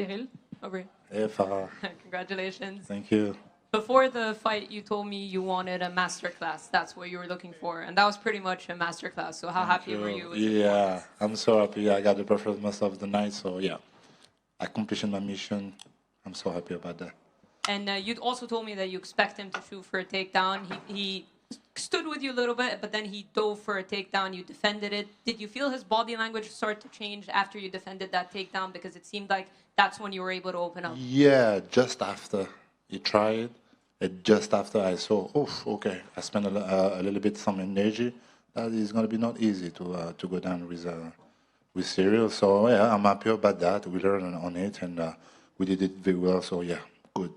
Cyril, over here. Hey, Farah. Congratulations. Thank you. Before the fight, you told me you wanted a masterclass. That's what you were looking for, and that was pretty much a masterclass. So how happy were you with the Yeah, performance? I'm so happy. I got the performance of the night. So yeah, accomplishing my mission. I'm so happy about that. And you also told me that you expect him to shoot for a takedown. He stood with you a little bit, but then he dove for a takedown. You defended it. Did you feel his body language start to change after you defended that takedown? Because it seemed like that's when you were able to open up. Yeah, just after he tried, and just after I saw, oh, okay, I spent a little bit some energy. That is going to be not easy to go down with Cyril. So yeah, I'm happy about that. We learned on it, and we did it very well. So yeah, good.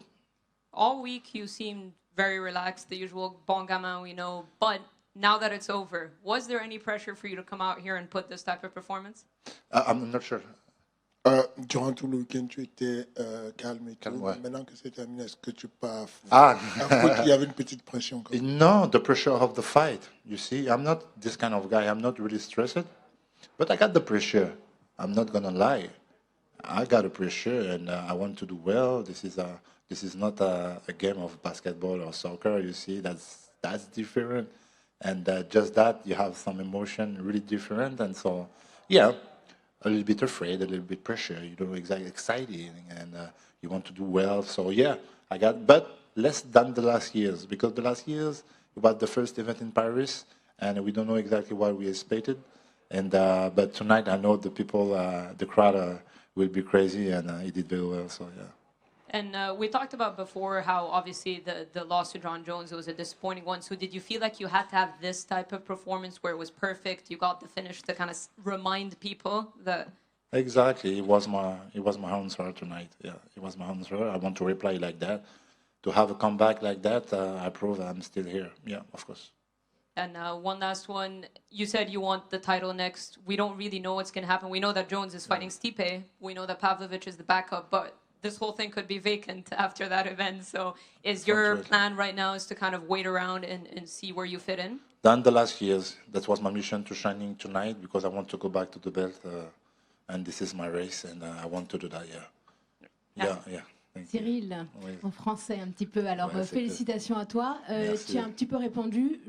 All week you seemed very relaxed, the usual bon gamin we know. But now that it's over, was there any pressure for you to come out here and put this type of performance? I'm not sure. Durant tout le week-end, tu étais calme et tout. Calme, ouais. Maintenant que c'est terminé, est-ce que tu pars? Ah. Il y avait une petite pression. No, the pressure of the fight. You see, I'm not this kind of guy. I'm not really stressed, but I got the pressure. I'm not gonna lie. I got a pressure, and I want to do well. This is not a game of basketball or soccer. You see, that's different, and just that you have some emotion really different, and so yeah, a little bit afraid, a little bit pressure. You don't know exactly exciting, and you want to do well. So yeah, I got, but less than the last years, because the last years it was the first event in Paris, and we don't know exactly what we expected. And but tonight I know the people, the crowd will be crazy, and he did very well. So yeah. And we talked about before how obviously the loss to John Jones was a disappointing one. So did you feel like you had to have this type of performance where it was perfect? You got the finish to kind of remind people that. Exactly, it was my answer tonight. Yeah, it was my answer. I want to reply like that. To have a comeback like that, I prove I'm still here. Yeah, of course. And one last one. You said you want the title next. We don't really know what's going to happen. We know that Jones is fighting Stipe. We know that Pavlovich is the backup, but this whole thing could be vacant after that event. So is your plan right now is to kind of wait around and see where you fit in? Than the last years, that was my mission to shining tonight, because I want to go back to the belt, and this is my race, and I want to do that. Yeah. Cyril, oui. En français un petit peu. Alors, Ouais, félicitations à toi. Merci. Tu as un petit peu répondu.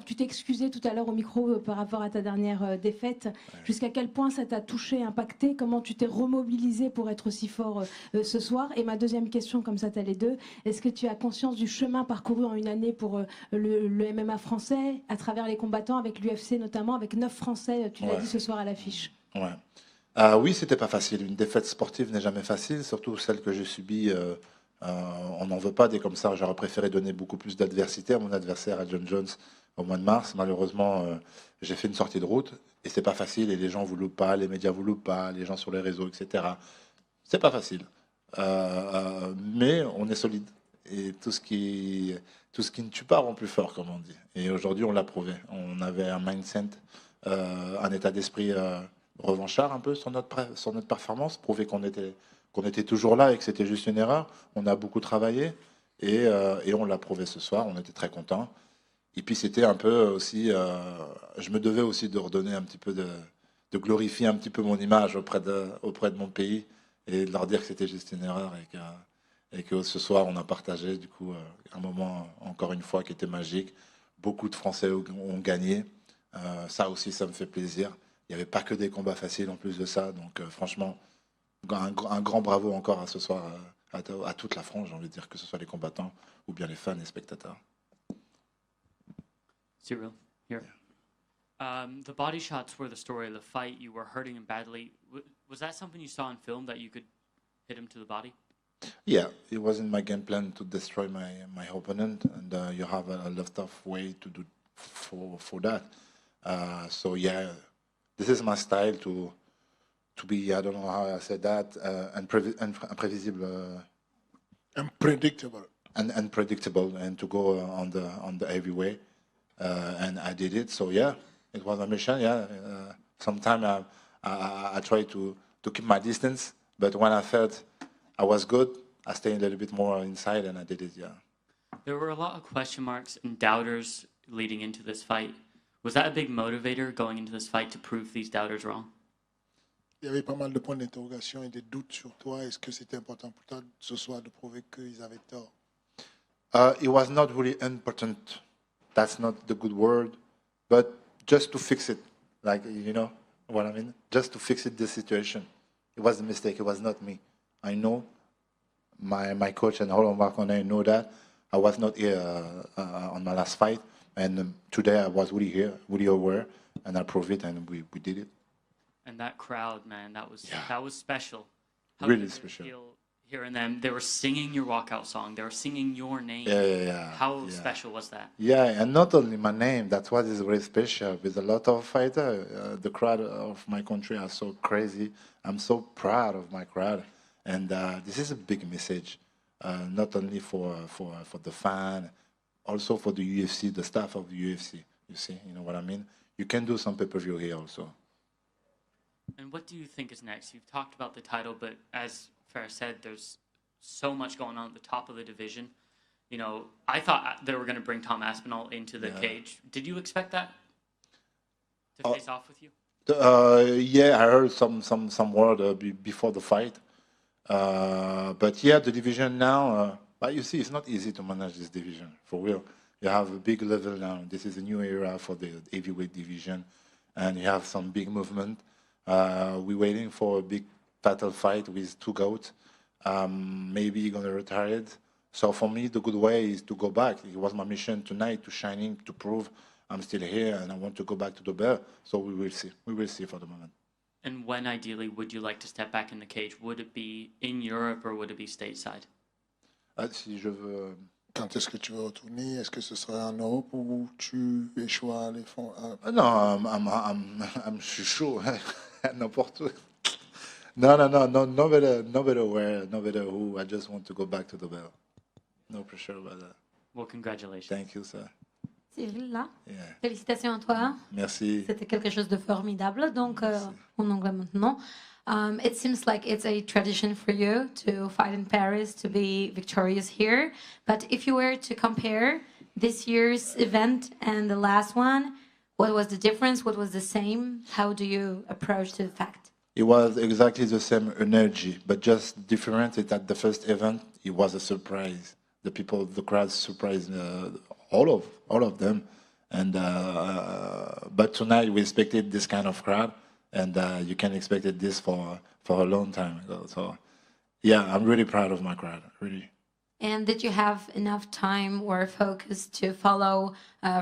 Tu t'es excusé tout à l'heure au micro par rapport à ta dernière défaite. Ouais. Jusqu'à quel point ça t'a touché, impacté? Comment tu t'es remobilisé pour être aussi fort ce soir? Et ma deuxième question, comme ça tu as les deux, est-ce que tu as conscience du chemin parcouru en une année pour le MMA français, à travers les combattants, avec l'UFC notamment, avec 9 Français, tu l'as dit ce soir à l'affiche? Ouais. Oui, c'était pas facile. Une défaite sportive n'est jamais facile, surtout celle que j'ai subie. On n'en veut pas des comme ça. J'aurais préféré donner beaucoup plus d'adversité à mon adversaire, à John Jones, au mois de mars. Malheureusement, j'ai fait une sortie de route et c'est pas facile. Et les gens vous loupent pas, les médias vous loupent pas, les gens sur les réseaux, etc. C'est pas facile. Mais on est solide. Et tout ce qui ne tue pas rend plus fort, comme on dit. Et aujourd'hui, on l'a prouvé. On avait un mindset, un état d'esprit revanchard un peu sur notre performance, prouver qu'on était toujours là et que c'était juste une erreur. On a beaucoup travaillé et on l'a prouvé ce soir. On était très contents. Et puis c'était un peu aussi, je me devais aussi de redonner un petit peu de glorifier un petit peu mon image auprès de mon pays et de leur dire que c'était juste une erreur et que ce soir on a partagé du coup un moment encore une fois qui était magique. Beaucoup de Français ont gagné. Ça aussi, ça me fait plaisir. Il n'y avait pas que des combats faciles en plus de ça. Donc franchement, un grand bravo encore à ce soir à toute la France, j'ai envie de dire, que ce soit les combattants ou bien les fans et spectateurs. Cyril, here. The body shots were the story of the fight. You were hurting him badly. Was that something you saw in film, that you could hit him to the body? Yeah, it was in my game plan to destroy my opponent, and you have a lot of way to do for that. So yeah, this is my style to be, I don't know how I said that, unpredictable. Unpredictable. And unpredictable, and to go on the heavy way. And I did it, so yeah, it was a mission, yeah. Sometimes I try to keep my distance, but when I felt I was good, I stayed a little bit more inside, and I did it, yeah. There were a lot of question marks and doubters leading into this fight. Was that a big motivator going into this fight to prove these doubters wrong? Il y avait pas mal de points d'interrogation et des doutes sur toi. Est-ce que c'était important pour toi ce soir de prouver qu'ils avaient tort? It was not really important. That's not the good word, but just to fix it, like, you know what I mean? Just to fix it, the situation. It was a mistake. It was not me. I know my coach and Roland Marconnet know that. I was not here on my last fight, and today I was really here, really aware, and I proved it, and we did it. And that crowd, man, that was special. Really did it special. feel hearing them? They were singing your walkout song. They were singing your name. Yeah. How yeah. special was that? Yeah, and not only my name, that's what is very special. With a lot of fighters, the crowd of my country are so crazy. I'm so proud of my crowd. And this is a big message, not only for the fan, also for the UFC, the staff of the UFC. You see, you know what I mean? You can do some pay-per-view here also. And what do you think is next? You've talked about the title, but as Farah said, there's so much going on at the top of the division. You know, I thought they were going to bring Tom Aspinall into the cage. Did you expect that to face off with you? Yeah, I heard some word before the fight. But yeah, the division now, but you see, it's not easy to manage this division, for real. You have a big level now. This is a new era for the heavyweight division, and you have some big movement. We're waiting for a big battle fight with two GOATs. Maybe you're going to retire it. So for me, the good way is to go back. It was my mission tonight to shining, to prove I'm still here, and I want to go back to the belt. So we will see. We will see for the moment. And when ideally would you like to step back in the cage? Would it be in Europe or would it be stateside? Si je veux... Quand est-ce que tu veux retourner? Est-ce que ce serait en Europe ou tu échoues à les fonds? Non, je suis chaud, n'importe où. No, no matter where, no matter who. I just want to go back to the belt. No pressure about that. Well, congratulations. Thank you, sir. Cyril, là, Yeah. félicitations à toi. Merci. C'était quelque chose de formidable. Donc, en anglais maintenant. It seems like it's a tradition for you to fight in Paris, to be victorious here. But if you were to compare this year's event and the last one, what was the difference? What was the same? How do you approach to the fact? It was exactly the same energy, but just different. It at the first event, it was a surprise. The people, the crowd surprised all of them. And but tonight we expected this kind of crowd, and you can expect this for a long time ago. So yeah, I'm really proud of my crowd, really. And did you have enough time or focus to follow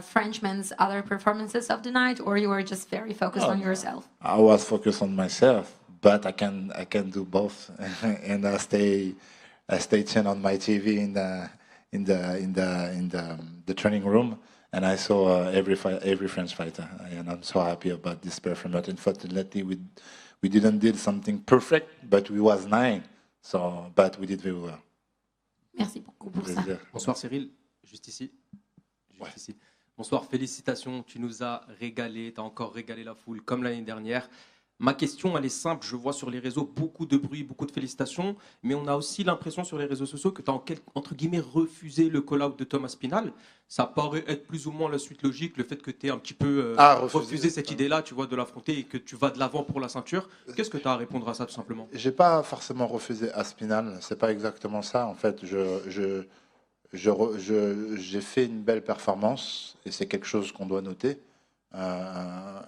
Frenchman's other performances of the night, or you were just very focused on yourself? I was focused on myself, but I can do both, and I stay tuned on my TV in the training room, and I saw every French fighter, and I'm so happy about this performance. Unfortunately, we didn't did something perfect, but we was 9, so but we did very well. Merci beaucoup pour ça. Bonsoir Cyril, juste ici. Ici. Bonsoir, félicitations, tu nous as régalé, tu as encore régalé la foule comme l'année dernière. Ma question, elle est simple, je vois sur les réseaux beaucoup de bruit, beaucoup de félicitations, mais on a aussi l'impression sur les réseaux sociaux que tu as entre guillemets refusé le call-out de Thomas Spinal. Ça paraît être plus ou moins la suite logique, le fait que tu aies un petit peu refusé cette idée-là, tu vois, de l'affronter et que tu vas de l'avant pour la ceinture. Qu'est-ce que tu as à répondre à ça tout simplement? J'ai pas forcément refusé Aspinal, c'est pas exactement ça. En fait, j'ai fait une belle performance et c'est quelque chose qu'on doit noter.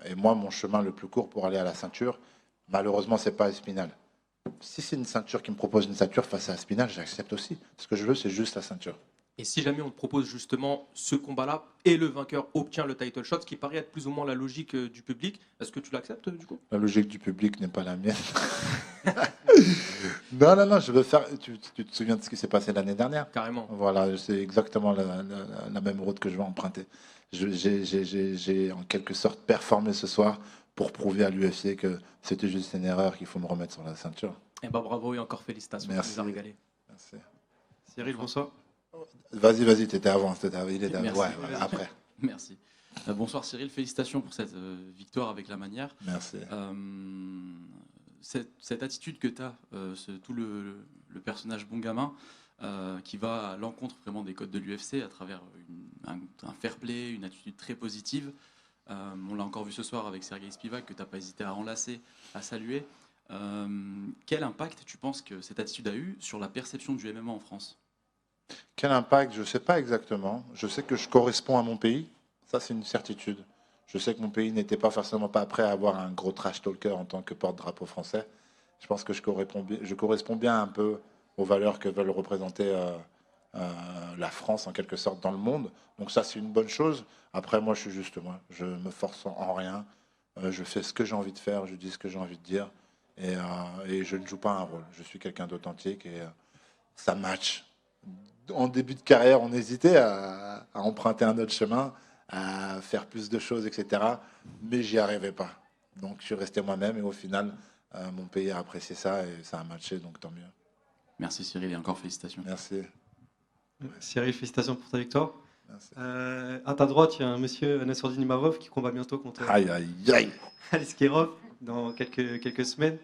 Et moi, mon chemin le plus court pour aller à la ceinture, malheureusement, c'est pas Aspinal. Si c'est une ceinture qui me propose une ceinture face à Aspinal, j'accepte aussi. Ce que je veux, c'est juste la ceinture. Et si jamais on te propose justement ce combat-là et le vainqueur obtient le title shot, ce qui paraît être plus ou moins la logique du public, est-ce que tu l'acceptes du coup? La logique du public n'est pas la mienne. Non, je veux faire... Tu te souviens de ce qui s'est passé l'année dernière? Carrément. Voilà, c'est exactement la même route que je vais emprunter. J'ai en quelque sorte performé ce soir pour prouver à l'UFC que c'était juste une erreur, qu'il faut me remettre sur la ceinture. Eh ben bravo et encore félicitations. Merci. Tu nous as régalé. Merci. Cyril, bonsoir. Vas-y, t'étais avant. Il est Merci. ouais, après. Merci. Bonsoir Cyril, félicitations pour cette victoire avec la manière. Merci. Cette attitude que tu as, tout le personnage bon gamin, qui va à l'encontre vraiment des codes de l'UFC à travers un fair play, une attitude très positive. On l'a encore vu ce soir avec Sergei Spivak, que tu n'as pas hésité à enlacer, à saluer. Quel impact tu penses que cette attitude a eu sur la perception du MMA en France? Quel impact? Je ne sais pas exactement. Je sais que je corresponds à mon pays. Ça, c'est une certitude. Je sais que mon pays n'était pas forcément pas prêt à avoir un gros trash talker en tant que porte-drapeau français. Je pense que je corresponds bien un peu aux valeurs que veulent représenter la France, en quelque sorte, dans le monde. Donc ça, c'est une bonne chose. Après, moi, je suis juste moi. Je me force en rien. Je fais ce que j'ai envie de faire. Je dis ce que j'ai envie de dire. Et je ne joue pas un rôle. Je suis quelqu'un d'authentique et ça match. En début de carrière, on hésitait à emprunter un autre chemin, à faire plus de choses, etc. Mais j'y arrivais pas. Donc je suis resté moi-même et au final, mon pays a apprécié ça et ça a matché, donc tant mieux. Merci Cyril et encore félicitations. Merci. Cyril, félicitations pour ta victoire. Merci. À ta droite, il y a un monsieur, Nassourdine Imavov, qui combat bientôt contre Aïe, aïe, aïe. Aliskerov dans quelques semaines.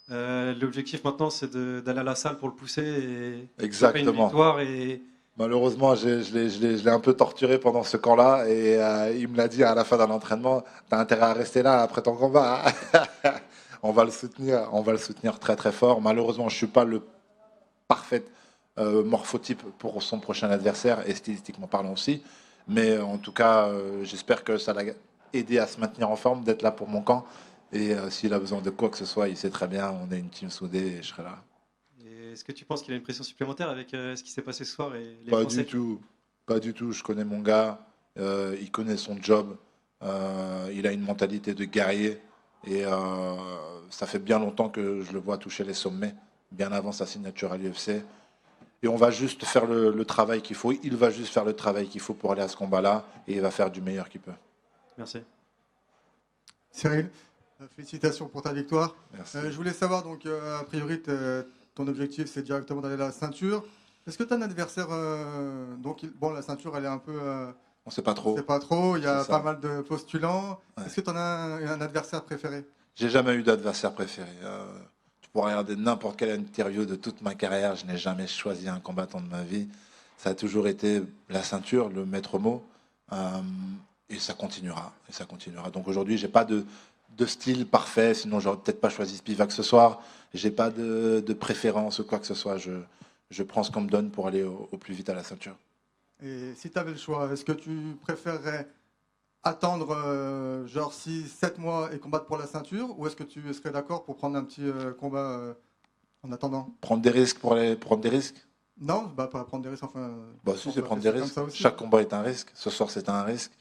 L'objectif maintenant, c'est d'aller à la salle pour le pousser et choper une Exactement. victoire. Et Malheureusement, je l'ai un peu torturé pendant ce camp-là et il me l'a dit à la fin d'un entraînement, t'as intérêt à rester là après ton combat. On va le soutenir très très fort. Malheureusement, je suis pas le parfait morphotype pour son prochain adversaire, et stylistiquement parlant aussi. Mais en tout cas, j'espère que ça l'a aidé à se maintenir en forme, d'être là pour mon camp. Et s'il a besoin de quoi que ce soit, il sait très bien, on est une team soudée et je serai là. est-ce que tu penses qu'il a une pression supplémentaire avec ce qui s'est passé ce soir et les Pas Français? du tout. Pas du tout. Je connais mon gars. Il connaît son job. Il a une mentalité de guerrier. Et ça fait bien longtemps que je le vois toucher les sommets, bien avant sa signature à l'UFC. Et on va juste faire le travail qu'il faut. Il va juste faire le travail qu'il faut pour aller à ce combat-là. Et il va faire du meilleur qu'il peut. Merci. Cyril, félicitations pour ta victoire. Merci. Je voulais savoir, donc, a priori, ton objectif, c'est directement d'aller à la ceinture. Est-ce que tu as un adversaire bon, la ceinture, elle est un peu... On ne sait pas trop. on sait pas trop, il y a C'est ça. pas mal de postulants. Ouais. Est-ce que tu en as un adversaire préféré? J'ai jamais eu d'adversaire préféré. Tu pourras regarder n'importe quelle interview de toute ma carrière. Je n'ai jamais choisi un combattant de ma vie. Ça a toujours été la ceinture, le maître mot. Et ça continuera. Et ça continuera. Donc aujourd'hui, j'ai pas de style parfait. Sinon, j'aurais peut-être pas choisi Spivak ce soir. J'ai pas de préférence ou quoi que ce soit. Je prends ce qu'on me donne pour aller au plus vite à la ceinture. Et si tu avais le choix, est-ce que tu préférerais attendre genre 6-7 mois et combattre pour la ceinture, ou est-ce que tu serais d'accord pour prendre un petit combat en attendant? Prendre des risques pour prendre des risques. Non, pas prendre des risques, enfin... Bah si, c'est prendre des risques. Chaque combat est un risque. Ce soir, c'est un risque.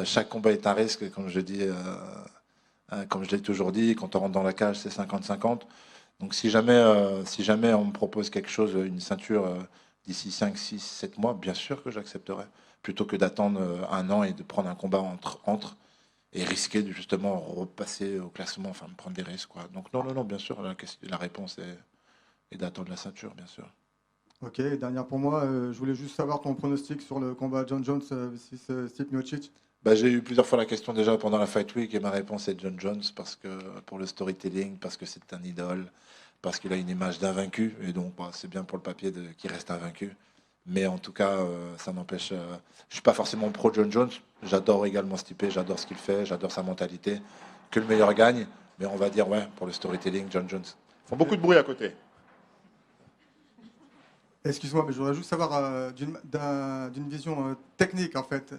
Chaque combat est un risque, comme je dis, comme je l'ai toujours dit. Quand on rentre dans la cage, c'est 50-50. Donc si jamais on me propose quelque chose, une ceinture d'ici 5, 6, 7 mois, bien sûr que j'accepterai. Plutôt que d'attendre un an et de prendre un combat entre et risquer de justement repasser au classement, enfin prendre des risques, quoi. Donc non, bien sûr, la réponse est d'attendre la ceinture, bien sûr. Ok, et dernière pour moi, je voulais juste savoir ton pronostic sur le combat John Jones versus Stipe Miocic. Bah, j'ai eu plusieurs fois la question déjà pendant la Fight Week et ma réponse est John Jones parce que pour le storytelling, parce que c'est un idole, parce qu'il a une image d'invaincu et donc bah, c'est bien pour le papier qu'il reste invaincu. Mais en tout cas, ça n'empêche. Je suis pas forcément pro John Jones. J'adore également Stipe, j'adore ce qu'il fait, j'adore sa mentalité. Que le meilleur gagne, mais on va dire ouais pour le storytelling, John Jones. Ils font beaucoup de bruit à côté. Excuse-moi, mais je voudrais juste savoir d'une vision technique en fait.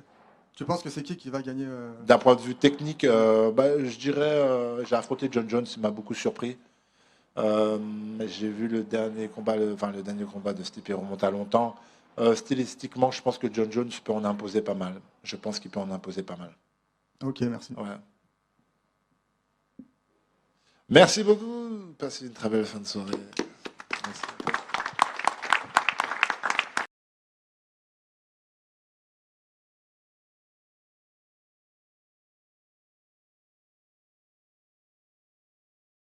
Tu penses que c'est qui va gagner D'un point de vue technique, je dirais, j'ai affronté John Jones, il m'a beaucoup surpris. J'ai vu le dernier combat de Stipe remonte à longtemps. Stylistiquement, je pense que John Jones peut en imposer pas mal. Je pense qu'il peut en imposer pas mal. Ok, merci. Ouais. Merci beaucoup. Passez une très belle fin de soirée. Merci.